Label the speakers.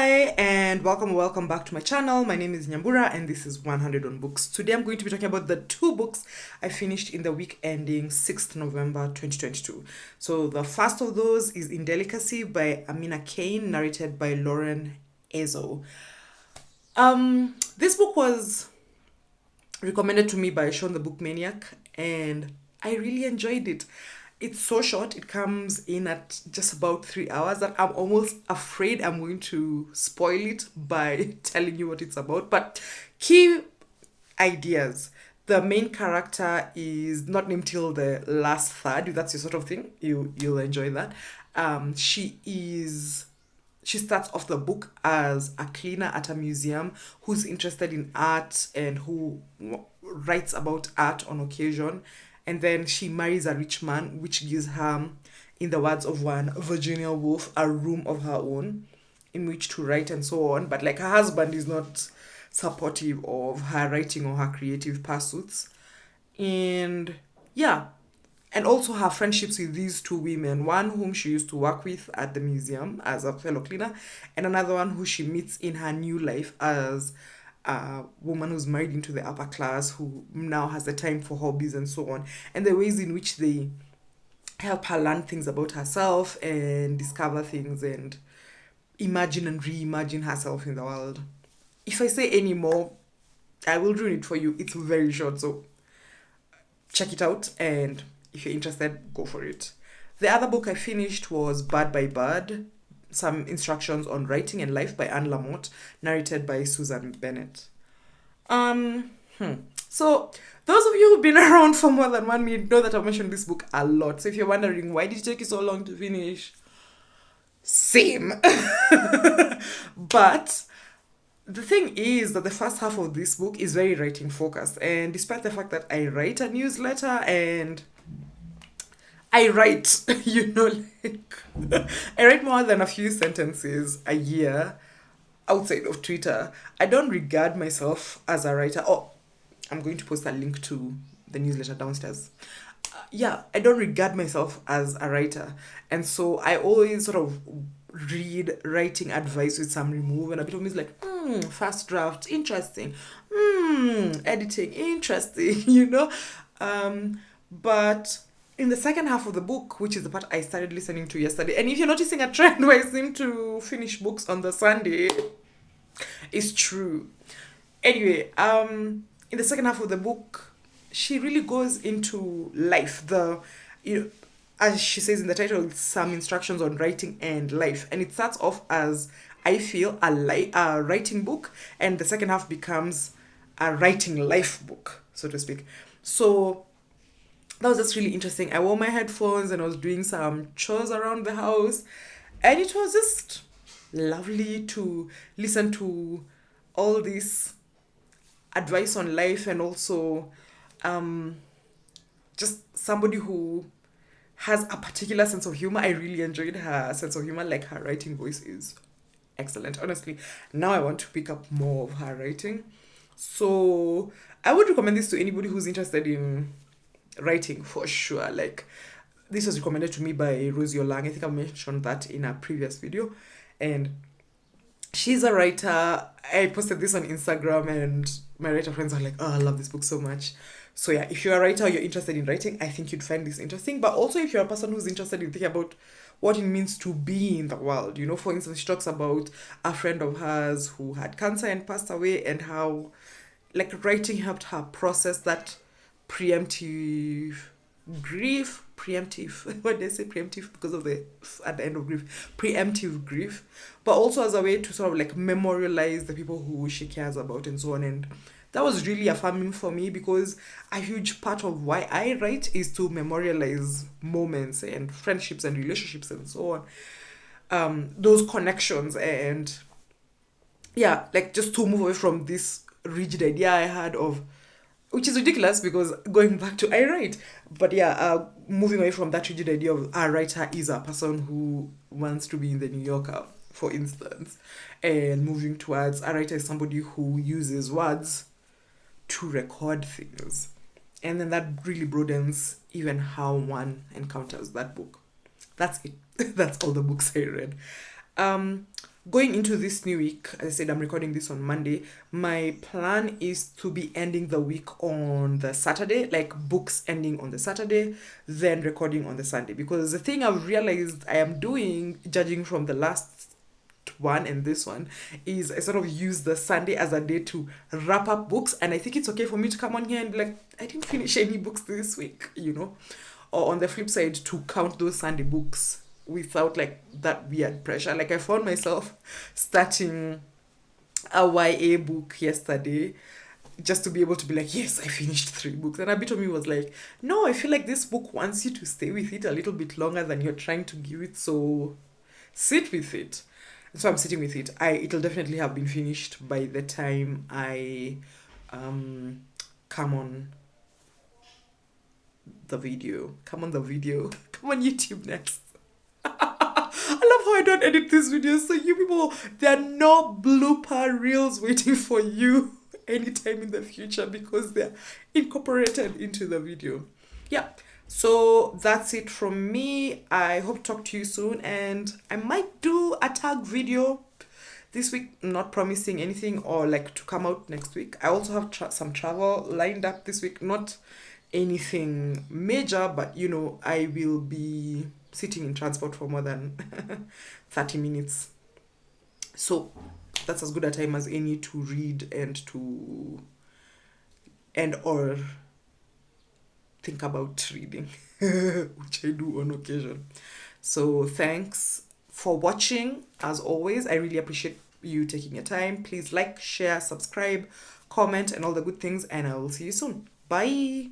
Speaker 1: Hi and welcome back to my channel. My name is Nyambura and this is 100 on Books. Today I'm going to be talking about the two books I finished in the week ending 6th November 2022. So the first of those is Indelicacy by Amina Cain, narrated by Lauren Ezo. This book was recommended to me by Sean the Book Maniac and I really enjoyed it. It's so short, it comes in at just about 3 hours that I'm almost afraid I'm going to spoil it by telling you what it's about. But key ideas. The main character is not named till the last third. If that's your sort of thing, you'll enjoy that. She starts off the book as a cleaner at a museum who's interested in art and who writes about art on occasion. And then she marries a rich man, which gives her, in the words of one Virginia Woolf, a room of her own in which to write and so on. But like her husband is not supportive of her writing or her creative pursuits. And yeah, and also her friendships with these two women, one whom she used to work with at the museum as a fellow cleaner, and another one who she meets in her new life as a woman who's married into the upper class who now has the time for hobbies and so on, and the ways in which they help her learn things about herself and discover things and imagine and reimagine herself in the world. If I say any more, I will ruin it for you. It's very short, so check it out, and if you're interested, go for it. The other book I finished was Bird by Bird, Some Instructions on Writing and Life by Lamott, narrated by Susan Bennett. So those of you who've been around for more than 1 minute know that I've mentioned this book a lot. So if you're wondering why did it take you so long to finish, same. But the thing is that the first half of this book is very writing focused, and despite the fact that I write a newsletter and I write, I write more than a few sentences a year outside of Twitter. I don't regard myself as a writer. Oh, I'm going to post a link to the newsletter downstairs. I don't regard myself as a writer. And so I always sort of read writing advice with some remove, and a bit of me is like, first draft, interesting. Editing, interesting, But in the second half of the book, which is the part I started listening to yesterday, and if you're noticing a trend where I seem to finish books on the Sunday, it's true. Anyway, in the second half of the book, she really goes into life. As she says in the title, Some Instructions on Writing and Life, and it starts off as, I feel, a writing book, and the second half becomes a writing life book, so to speak. So that was just really interesting. I wore my headphones and I was doing some chores around the house, and it was just lovely to listen to all this advice on life, and also just somebody who has a particular sense of humor. I really enjoyed her sense of humor. Like, her writing voice is excellent. Honestly, now I want to pick up more of her writing. So I would recommend this to anybody who's interested in writing, for sure. Like, this was recommended to me by Rosie Olang. I think I mentioned that in a previous video, and she's a writer. I posted this on Instagram and my writer friends are like, oh, I love this book so much. So yeah, if you're a writer or you're interested in writing, I think you'd find this interesting. But also if you're a person who's interested in thinking about what it means to be in the world, for instance, she talks about a friend of hers who had cancer and passed away, and how writing helped her process that preemptive grief. What did I say? Preemptive because of the at the end of grief. Preemptive grief. But also as a way to sort of memorialize the people who she cares about and so on. And that was really affirming for me, because a huge part of why I write is to memorialize moments and friendships and relationships and so on. Those connections, and just to move away from this rigid idea I had of, which is ridiculous because going back to I write, but moving away from that rigid idea of a writer is a person who wants to be in the New Yorker, for instance, and moving towards a writer is somebody who uses words to record things, and then that really broadens even how one encounters that book. That's it. That's all the books I read. going into this new week, as I said, I'm recording this on Monday. My plan is to be ending the week on the Saturday, like books ending on the Saturday, then recording on the Sunday. Because the thing I've realized I am doing, judging from the last one and this one, is I sort of use the Sunday as a day to wrap up books. And I think it's okay for me to come on here and be like, I didn't finish any books this week, you know? Or on the flip side, to count those Sunday books without like that weird pressure. Like I found myself starting a YA book yesterday just to be able to be like, yes, I finished 3 books. And a bit of me was like, no, I feel like this book wants you to stay with it a little bit longer than you're trying to give it. So sit with it. And so I'm sitting with it. It'll definitely have been finished by the time I come on the video. Come on YouTube next. I love how I don't edit these videos. So you people, there are no blooper reels waiting for you anytime in the future because they're incorporated into the video. Yeah. So that's it from me. I hope to talk to you soon, and I might do a tag video this week, not promising anything or like to come out next week. I also have some travel lined up this week, not anything major, but you know, I will be sitting in transport for more than 30 minutes. So that's as good a time as any to read and or think about reading, which I do on occasion. So thanks for watching. As always, I really appreciate you taking your time. Please like, share, subscribe, comment, and all the good things, and I will see you soon. Bye.